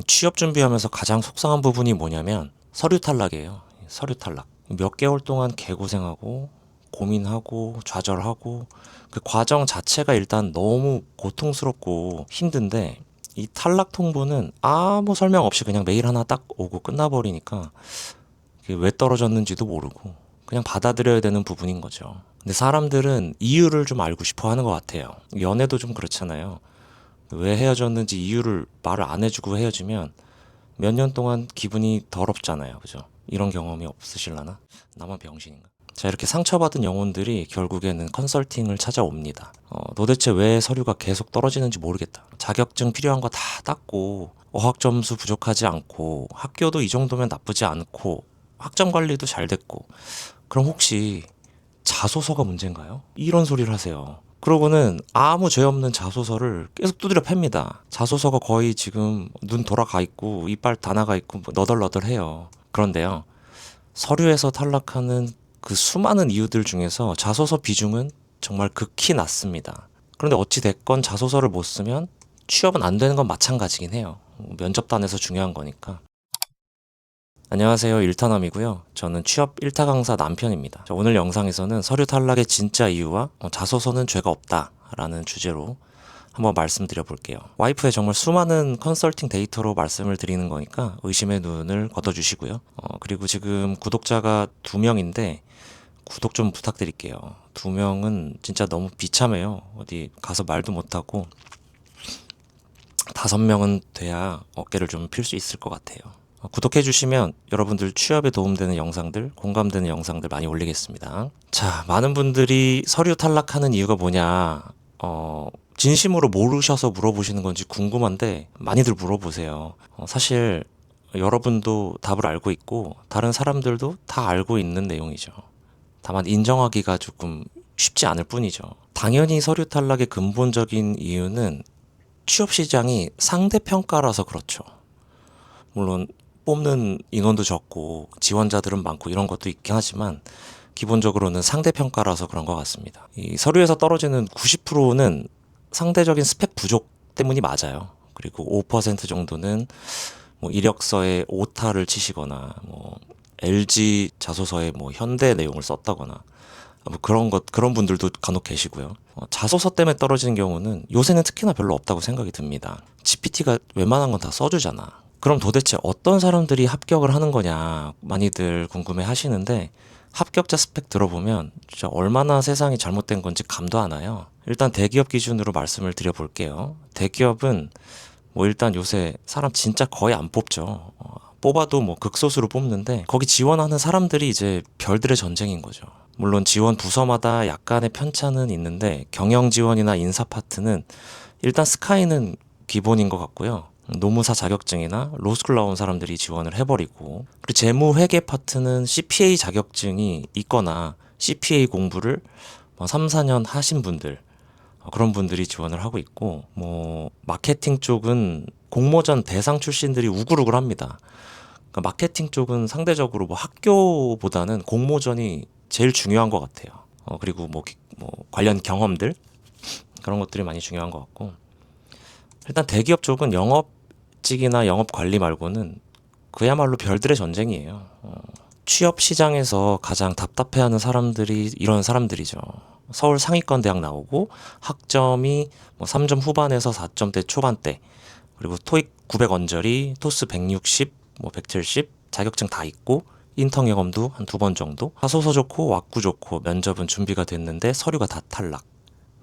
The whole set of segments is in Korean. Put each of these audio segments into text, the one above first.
취업 준비하면서 가장 속상한 부분이 뭐냐면 서류 탈락이에요. 서류 탈락. 몇 개월 동안 개고생하고 고민하고 좌절하고 그 과정 자체가 일단 너무 고통스럽고 힘든데 이 탈락 통보는 아무 설명 없이 그냥 메일 하나 딱 오고 끝나버리니까 그게 왜 떨어졌는지도 모르고 그냥 받아들여야 되는 부분인 거죠. 근데 사람들은 이유를 좀 알고 싶어 하는 것 같아요. 연애도 좀 그렇잖아요. 왜 헤어졌는지 이유를 말을 안 해주고 헤어지면 몇 년 동안 기분이 더럽잖아요. 그죠? 이런 경험이 없으실라나? 나만 병신인가? 자, 이렇게 상처받은 영혼들이 결국에는 컨설팅을 찾아옵니다. 도대체 왜 서류가 계속 떨어지는지 모르겠다. 자격증 필요한 거 다 땄고, 어학 점수 부족하지 않고, 학교도 이 정도면 나쁘지 않고, 학점 관리도 잘 됐고, 그럼 혹시 자소서가 문제인가요? 이런 소리를 하세요. 그러고는 아무 죄 없는 자소서를 계속 두드려 팹니다. 자소서가 거의 지금 눈 돌아가 있고 이빨 다 나가 있고 뭐 너덜너덜해요. 그런데요, 서류에서 탈락하는 그 수많은 이유들 중에서 자소서 비중은 정말 극히 낮습니다. 그런데 어찌 됐건 자소서를 못 쓰면 취업은 안 되는 건 마찬가지긴 해요. 면접단에서 중요한 거니까. 안녕하세요. 일타남이고요. 저는 취업 일타 강사 남편입니다. 자, 오늘 영상에서는 서류 탈락의 진짜 이유와 자소서는 죄가 없다라는 주제로 한번 말씀드려 볼게요. 와이프의 정말 수많은 컨설팅 데이터로 말씀을 드리는 거니까 의심의 눈을 걷어주시고요. 그리고 지금 구독자가 2명인데 구독 좀 부탁드릴게요. 2명은 진짜 너무 비참해요. 어디 가서 말도 못하고 5명은 돼야 어깨를 좀 필 수 있을 것 같아요. 구독해주시면 여러분들 취업에 도움되는 영상들, 공감되는 영상들 많이 올리겠습니다. 자, 많은 분들이 서류 탈락하는 이유가 뭐냐, 진심으로 모르셔서 물어보시는 건지 궁금한데 많이들 물어보세요. 사실 여러분도 답을 알고 있고 다른 사람들도 다 알고 있는 내용이죠. 다만 인정하기가 조금 쉽지 않을 뿐이죠. 당연히 서류 탈락의 근본적인 이유는 취업 시장이 상대평가라서 그렇죠. 물론 뽑는 인원도 적고 지원자들은 많고 이런 것도 있긴 하지만 기본적으로는 상대평가라서 그런 것 같습니다. 이 서류에서 떨어지는 90%는 상대적인 스펙 부족 때문이 맞아요. 그리고 5% 정도는 뭐 이력서에 오타를 치시거나 뭐 LG 자소서에 뭐 현대 내용을 썼다거나 뭐 그런 분들도 간혹 계시고요. 자소서 때문에 떨어지는 경우는 요새는 특히나 별로 없다고 생각이 듭니다. GPT가 웬만한 건 다 써주잖아. 그럼 도대체 어떤 사람들이 합격을 하는 거냐 많이들 궁금해 하시는데 합격자 스펙 들어보면 진짜 얼마나 세상이 잘못된 건지 감도 안 와요. 일단 대기업 기준으로 말씀을 드려볼게요. 대기업은 뭐 일단 요새 사람 진짜 거의 안 뽑죠. 뽑아도 뭐 극소수로 뽑는데 거기 지원하는 사람들이 이제 별들의 전쟁인 거죠. 물론 지원 부서마다 약간의 편차는 있는데 경영 지원이나 인사 파트는 일단 스카이는 기본인 것 같고요. 노무사 자격증이나 로스쿨 나온 사람들이 지원을 해버리고 그리고 재무 회계 파트는 CPA 자격증이 있거나 CPA 공부를 3, 4년 하신 분들 그런 분들이 지원을 하고 있고 뭐 마케팅 쪽은 공모전 대상 출신들이 우글우글 합니다. 그러니까 마케팅 쪽은 상대적으로 뭐 학교보다는 공모전이 제일 중요한 것 같아요. 그리고 뭐 관련 경험들 그런 것들이 많이 중요한 것 같고 일단 대기업 쪽은 영업직이나 영업관리 말고는 그야말로 별들의 전쟁이에요. 취업 시장에서 가장 답답해하는 사람들이 이런 사람들이죠. 서울 상위권 대학 나오고 학점이 뭐 3점 후반에서 4점대 초반대 그리고 토익 900 언저리, 토스 160, 뭐 170, 자격증 다 있고 인턴 경험도 한 2번 정도 하소서 좋고 왁구 좋고 면접은 준비가 됐는데 서류가 다 탈락.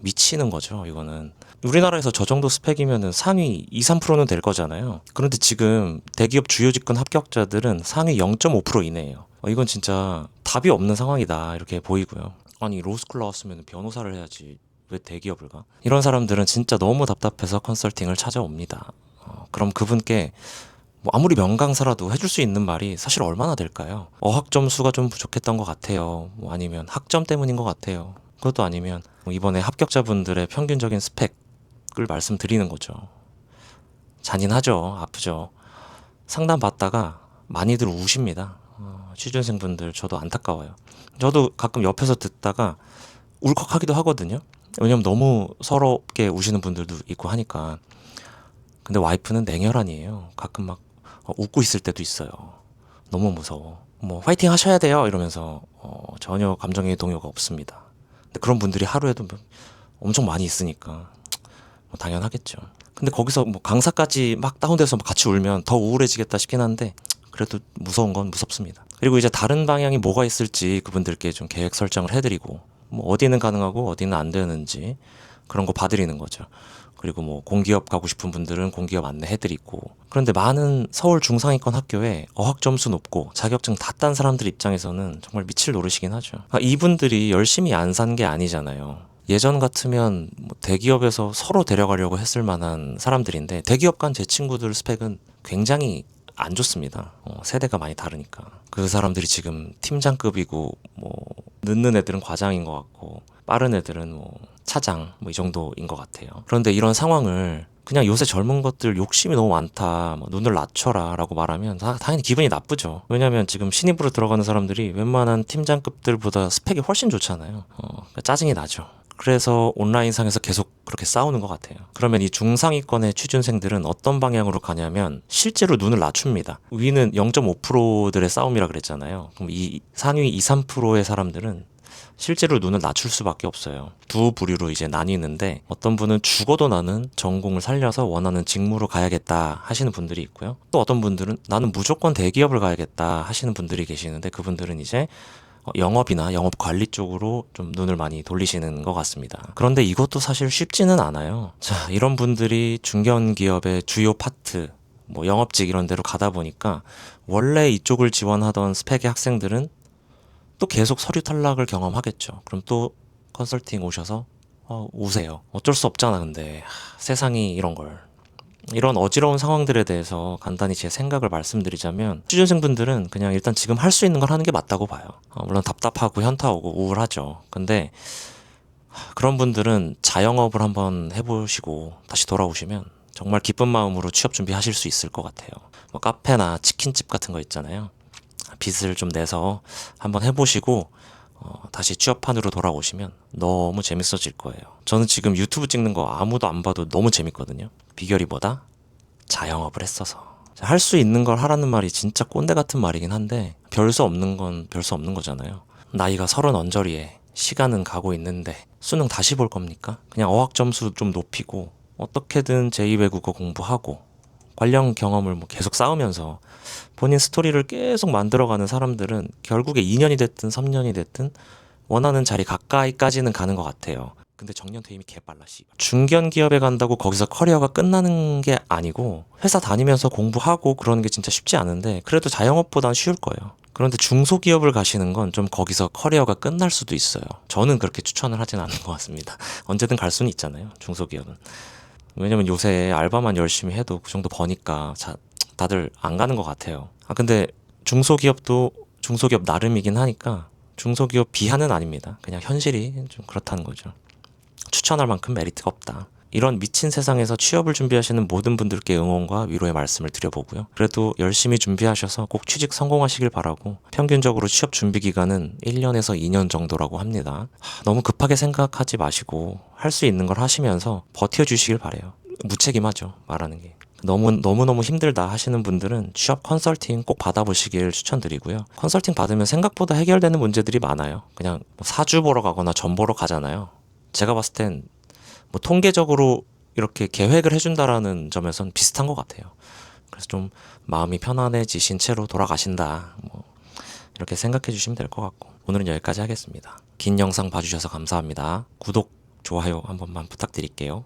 미치는 거죠, 이거는. 우리나라에서 저 정도 스펙이면은 상위 2, 3%는 될 거잖아요. 그런데 지금 대기업 주요 직군 합격자들은 상위 0.5% 이내예요. 이건 진짜 답이 없는 상황이다, 이렇게 보이고요. 아니, 로스쿨 나왔으면 변호사를 해야지. 왜 대기업을 가? 이런 사람들은 진짜 너무 답답해서 컨설팅을 찾아옵니다. 그럼 그분께 뭐 아무리 명강사라도 해줄 수 있는 말이 사실 얼마나 될까요? 어학 점수가 좀 부족했던 것 같아요. 뭐 아니면 학점 때문인 것 같아요. 그것도 아니면 뭐 이번에 합격자분들의 평균적인 스펙을 말씀드리는 거죠. 잔인하죠. 아프죠. 상담 받다가 많이들 우십니다. 취준생분들 저도 안타까워요. 저도 가끔 옆에서 듣다가 울컥하기도 하거든요. 왜냐면 너무 서럽게 우시는 분들도 있고 하니까. 근데 와이프는 냉혈한이에요. 가끔 막 웃고 있을 때도 있어요. 너무 무서워. 뭐 화이팅 하셔야 돼요 이러면서 전혀 감정의 동요가 없습니다. 근데 그런 분들이 하루에도 엄청 많이 있으니까 뭐 당연하겠죠. 근데 거기서 뭐 강사까지 막 다운돼서 막 같이 울면 더 우울해지겠다 싶긴 한데 그래도 무서운 건 무섭습니다. 그리고 이제 다른 방향이 뭐가 있을지 그분들께 좀 계획 설정을 해드리고 뭐 어디는 가능하고 어디는 안 되는지 그런 거 봐드리는 거죠. 그리고 뭐 공기업 가고 싶은 분들은 공기업 안내해드리고. 그런데 많은 서울 중상위권 학교에 어학 점수 높고 자격증 다 딴 사람들 입장에서는 정말 미칠 노릇이긴 하죠. 이분들이 열심히 안 산 게 아니잖아요. 예전 같으면 뭐 대기업에서 서로 데려가려고 했을 만한 사람들인데 대기업 간 제 친구들 스펙은 굉장히 안 좋습니다. 세대가 많이 다르니까. 그 사람들이 지금 팀장급이고 뭐 늦는 애들은 과장인 것 같고 빠른 애들은 뭐 차장 뭐 이 정도인 것 같아요. 그런데 이런 상황을 그냥 요새 젊은 것들 욕심이 너무 많다, 뭐 눈을 낮춰라 라고 말하면 당연히 기분이 나쁘죠. 왜냐면 지금 신입으로 들어가는 사람들이 웬만한 팀장급들보다 스펙이 훨씬 좋잖아요. 그러니까 짜증이 나죠. 그래서 온라인상에서 계속 그렇게 싸우는 것 같아요. 그러면 이 중상위권의 취준생들은 어떤 방향으로 가냐면 실제로 눈을 낮춥니다. 위는 0.5%들의 싸움이라 그랬잖아요. 그럼 이 상위 2, 3%의 사람들은 실제로 눈을 낮출 수밖에 없어요. 두 부류로 이제 나뉘는데 어떤 분은 죽어도 나는 전공을 살려서 원하는 직무로 가야겠다 하시는 분들이 있고요. 또 어떤 분들은 나는 무조건 대기업을 가야겠다 하시는 분들이 계시는데 그분들은 이제 영업이나 영업 관리 쪽으로 좀 눈을 많이 돌리시는 것 같습니다. 그런데 이것도 사실 쉽지는 않아요. 자, 이런 분들이 중견기업의 주요 파트, 뭐 영업직 이런 데로 가다 보니까 원래 이쪽을 지원하던 스펙의 학생들은 또 계속 서류 탈락을 경험하겠죠. 그럼 또 컨설팅 오셔서 우세요. 어쩔 수 없잖아. 근데 세상이 이런 걸. 이런 어지러운 상황들에 대해서 간단히 제 생각을 말씀드리자면 취준생분들은 그냥 일단 지금 할 수 있는 걸 하는 게 맞다고 봐요. 물론 답답하고 현타 오고 우울하죠. 근데 그런 분들은 자영업을 한번 해보시고 다시 돌아오시면 정말 기쁜 마음으로 취업 준비하실 수 있을 것 같아요. 뭐 카페나 치킨집 같은 거 있잖아요. 빚을 좀 내서 한번 해보시고 다시 취업판으로 돌아오시면 너무 재밌어질 거예요. 저는 지금 유튜브 찍는 거 아무도 안 봐도 너무 재밌거든요. 비결이 뭐다? 자영업을 했어서. 할 수 있는 걸 하라는 말이 진짜 꼰대 같은 말이긴 한데 별 수 없는 건 별 수 없는 거잖아요. 나이가 30 언저리에 시간은 가고 있는데 수능 다시 볼 겁니까? 그냥 어학 점수 좀 높이고 어떻게든 제2외국어 공부하고 관련 경험을 뭐 계속 쌓으면서 본인 스토리를 계속 만들어가는 사람들은 결국에 2년이 됐든 3년이 됐든 원하는 자리 가까이까지는 가는 것 같아요. 근데 정년 퇴임이 개빨라 씨. 중견 기업에 간다고 거기서 커리어가 끝나는 게 아니고 회사 다니면서 공부하고 그러는 게 진짜 쉽지 않은데 그래도 자영업보단 쉬울 거예요. 그런데 중소기업을 가시는 건 좀 거기서 커리어가 끝날 수도 있어요. 저는 그렇게 추천을 하진 않는 것 같습니다. 언제든 갈 수는 있잖아요. 중소기업은. 왜냐면 요새 알바만 열심히 해도 그 정도 버니까 다들 안 가는 것 같아요. 근데 중소기업도 중소기업 나름이긴 하니까 중소기업 비하는 아닙니다. 그냥 현실이 좀 그렇다는 거죠. 추천할 만큼 메리트가 없다. 이런 미친 세상에서 취업을 준비하시는 모든 분들께 응원과 위로의 말씀을 드려보고요. 그래도 열심히 준비하셔서 꼭 취직 성공하시길 바라고 평균적으로 취업 준비 기간은 1년에서 2년 정도라고 합니다. 너무 급하게 생각하지 마시고 할 수 있는 걸 하시면서 버텨주시길 바래요. 무책임하죠, 말하는 게. 너무너무 힘들다 하시는 분들은 취업 컨설팅 꼭 받아보시길 추천드리고요. 컨설팅 받으면 생각보다 해결되는 문제들이 많아요. 그냥 뭐 사주 보러 가거나 점 보러 가잖아요. 제가 봤을 땐 뭐 통계적으로 이렇게 계획을 해준다라는 점에선 비슷한 것 같아요. 그래서 좀 마음이 편안해지신 채로 돌아가신다. 뭐 이렇게 생각해 주시면 될 것 같고 오늘은 여기까지 하겠습니다. 긴 영상 봐주셔서 감사합니다. 구독, 좋아요 한 번만 부탁드릴게요.